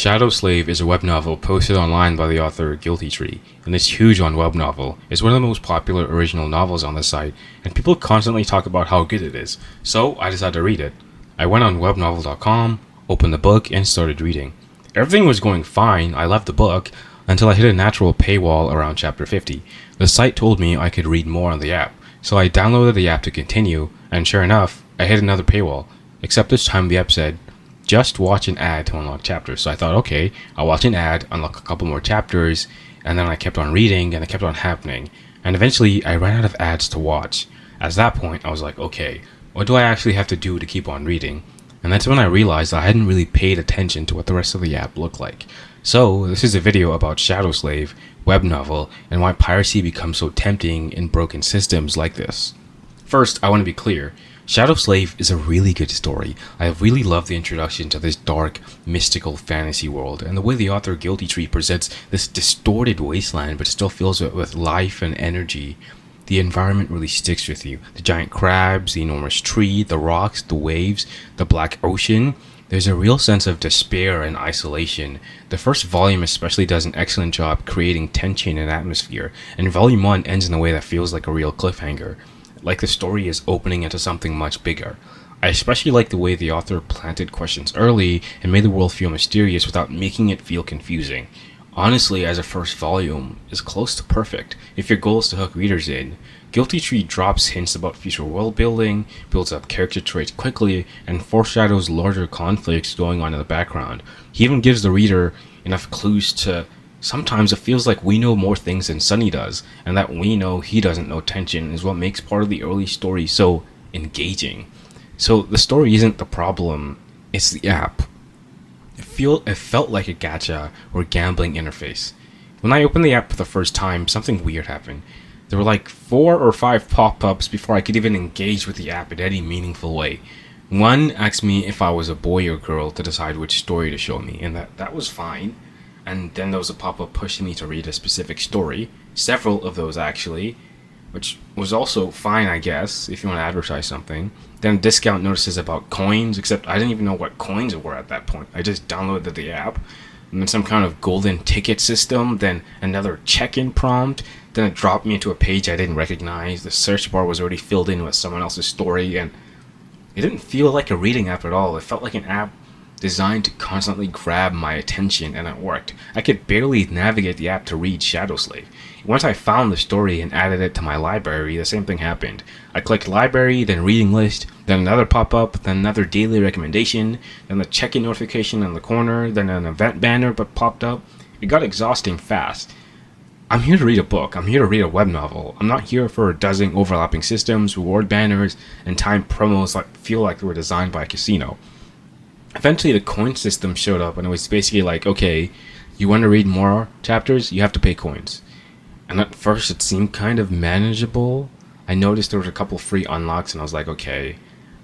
Shadow Slave is a web novel posted online by the author Guilty Tree, and it's huge on Webnovel. It's one of the most popular original novels on the site, and people constantly talk about how good it is, so I decided to read it. I went on webnovel.com, opened the book, and started reading. Everything was going fine, I loved the book, until I hit a natural paywall around chapter 50. The site told me I could read more on the app, so I downloaded the app to continue, and sure enough, I hit another paywall, except this time the app said, just watch an ad to unlock chapters. So I thought, okay, I'll watch an ad, unlock a couple more chapters, and then I kept on reading, and it kept on happening. And eventually, I ran out of ads to watch. At that point, I was like, okay, what do I actually have to do to keep on reading? And that's when I realized I hadn't really paid attention to what the rest of the app looked like. So, this is a video about Shadow Slave, web novel, and why piracy becomes so tempting in broken systems like this. First, I want to be clear. Shadow Slave is a really good story. I really love the introduction to this dark, mystical fantasy world, and the way the author Guilty Tree presents this distorted wasteland but still fills it with life and energy. The environment really sticks with you. The giant crabs, the enormous tree, the rocks, the waves, the black ocean. There's a real sense of despair and isolation. The first volume especially does an excellent job creating tension and atmosphere, and volume 1 ends in a way that feels like a real cliffhanger. Like the story is opening into something much bigger. I especially like the way the author planted questions early and made the world feel mysterious without making it feel confusing. Honestly, as a first volume, is close to perfect if your goal is to hook readers in. Guilty Tree drops hints about future world building, builds up character traits quickly, and foreshadows larger conflicts going on in the background. He even gives the reader enough clues to sometimes it feels like we know more things than Sunny does, and that we know he doesn't know tension is what makes part of the early story so engaging. So the story isn't the problem, it's the app. It felt like a gacha or gambling interface. When I opened the app for the first time, something weird happened. There were like 4 or 5 pop-ups before I could even engage with the app in any meaningful way. One asked me if I was a boy or girl to decide which story to show me, and that was fine. And then there was a pop-up pushing me to read a specific story, several of those actually, which was also fine, I guess, if you want to advertise something. Then discount notices about coins, except I didn't even know what coins were at that point. I just downloaded the app, and then some kind of golden ticket system, then another check-in prompt, then it dropped me into a page I didn't recognize. The search bar was already filled in with someone else's story, and it didn't feel like a reading app at all. It felt like an app designed to constantly grab my attention, and it worked. I could barely navigate the app to read Shadow Slave. Once I found the story and added it to my library, the same thing happened. I clicked library, then reading list, then another pop-up, then another daily recommendation, then the check-in notification in the corner, then an event banner but popped up. It got exhausting fast. I'm here to read a book. I'm here to read a web novel. I'm not here for a dozen overlapping systems, reward banners, and timed promos that feel like they were designed by a casino. Eventually the coin system showed up, and it was basically like, okay, you want to read more chapters, you have to pay coins. And at first it seemed kind of manageable. I noticed there was a couple free unlocks, and I was like, okay,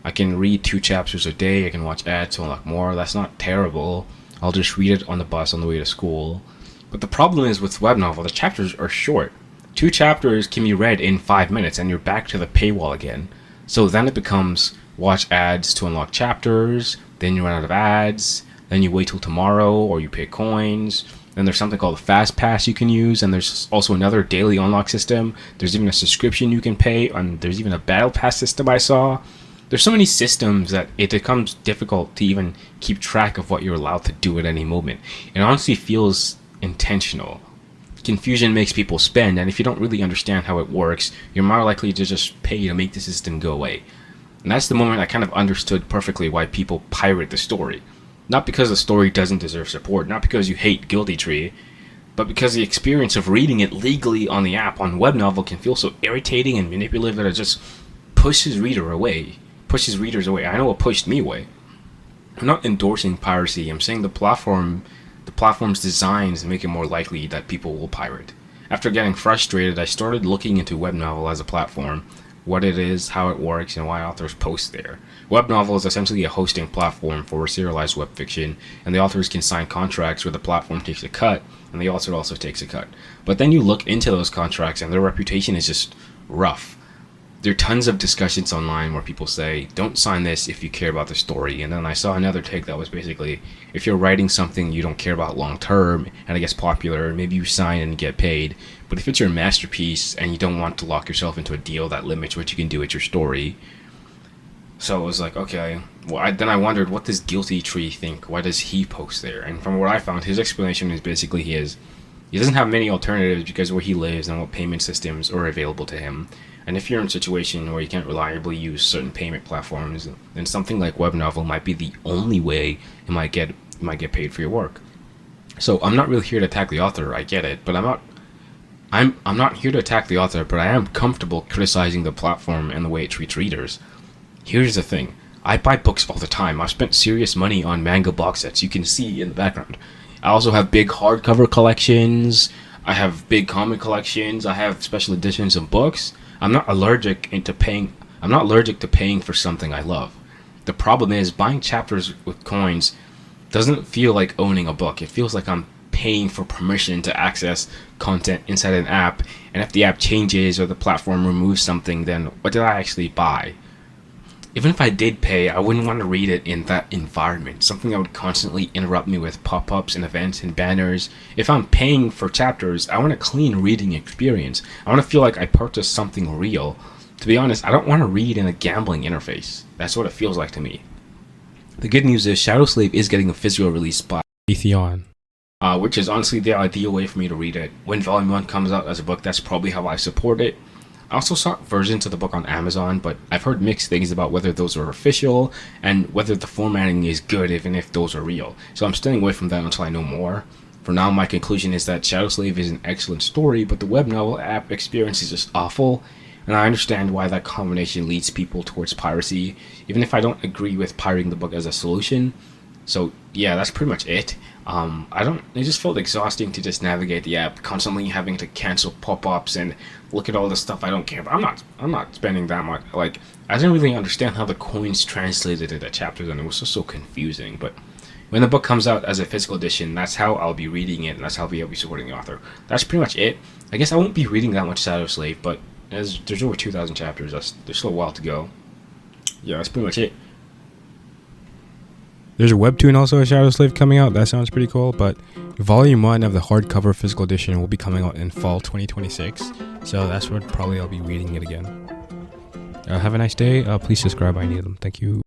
I can read 2 chapters a day, I can watch ads to unlock more, that's not terrible. I'll just read it on the bus on the way to school. But the problem is with web novel, the chapters are short. 2 chapters can be read in 5 minutes, and you're back to the paywall again. So then it becomes watch ads to unlock chapters, then you run out of ads, then you wait till tomorrow, or you pay coins. Then there's something called a Fast Pass you can use, and there's also another daily unlock system. There's even a subscription you can pay, and there's even a Battle Pass system I saw. There's so many systems that it becomes difficult to even keep track of what you're allowed to do at any moment. It honestly feels intentional. Confusion makes people spend, and if you don't really understand how it works, you're more likely to just pay to make the system go away. And that's the moment I kind of understood perfectly why people pirate the story. Not because the story doesn't deserve support, not because you hate Guilty Tree, but because the experience of reading it legally on the app on Webnovel can feel so irritating and manipulative that it just pushes readers away. I know it pushed me away. I'm not endorsing piracy, I'm saying the platform's designs make it more likely that people will pirate. After getting frustrated, I started looking into Webnovel as a platform, what it is, how it works, and why authors post there. Webnovel is essentially a hosting platform for serialized web fiction, and the authors can sign contracts where the platform takes a cut, and the author also takes a cut. But then you look into those contracts, and their reputation is just rough. there are tons of discussions online where people say, don't sign this if you care about the story. And then I saw another take that was basically, if you're writing something you don't care about long term and it gets popular, maybe you sign and get paid. But if it's your masterpiece and you don't want to lock yourself into a deal that limits what you can do with your story. So it was like, okay. Well, then I wondered, what does Guilty Tree think? Why does he post there? And from what I found, his explanation is basically he doesn't have many alternatives because where he lives and what payment systems are available to him. And if you're in a situation where you can't reliably use certain payment platforms, then something like Webnovel might be the only way you might get paid for your work. So I'm not really here to attack the author. I get it, but I'm not here to attack the author, but I am comfortable criticizing the platform and the way it treats readers. Here's the thing. I buy books all the time. I've spent serious money on manga box sets. You can see in the background. I also have big hardcover collections. I have big comic collections. I have special editions of books. I'm not allergic to paying for something I love. The problem is buying chapters with coins doesn't feel like owning a book. It feels like I'm paying for permission to access content inside an app, and if the app changes or the platform removes something, then what did I actually buy? Even if I did pay, I wouldn't want to read it in that environment, something that would constantly interrupt me with pop-ups and events and banners. If I'm paying for chapters, I want a clean reading experience. I want to feel like I purchased something real. To be honest, I don't want to read in a gambling interface. That's what it feels like to me. The good news is Shadow Slave is getting a physical release by Atheon, which is honestly the ideal way for me to read it. When Volume 1 comes out as a book, that's probably how I support it. I also saw versions of the book on Amazon, but I've heard mixed things about whether those are official and whether the formatting is good, even if those are real. So I'm staying away from that until I know more. For now, my conclusion is that Shadow Slave is an excellent story, but the Webnovel app experience is just awful, and I understand why that combination leads people towards piracy, even if I don't agree with pirating the book as a solution. So yeah, that's pretty much it. It just felt exhausting to just navigate the app, constantly having to cancel pop-ups and look at all the stuff I don't care about. I'm not spending that much. Like, I didn't really understand how the coins translated into chapters, and it was just so confusing. But when the book comes out as a physical edition, that's how I'll be reading it, and that's how I'll be supporting the author. That's pretty much it. I guess I won't be reading that much Shadow Slave, but as there's over 2,000 chapters, there's still a while to go. Yeah, that's pretty much it. There's a webtoon also of Shadow Slave coming out. That sounds pretty cool. But Volume 1 of the hardcover physical edition will be coming out in fall 2026. So that's what probably I'll be reading it again. Have a nice day. Please subscribe. I need them. Thank you.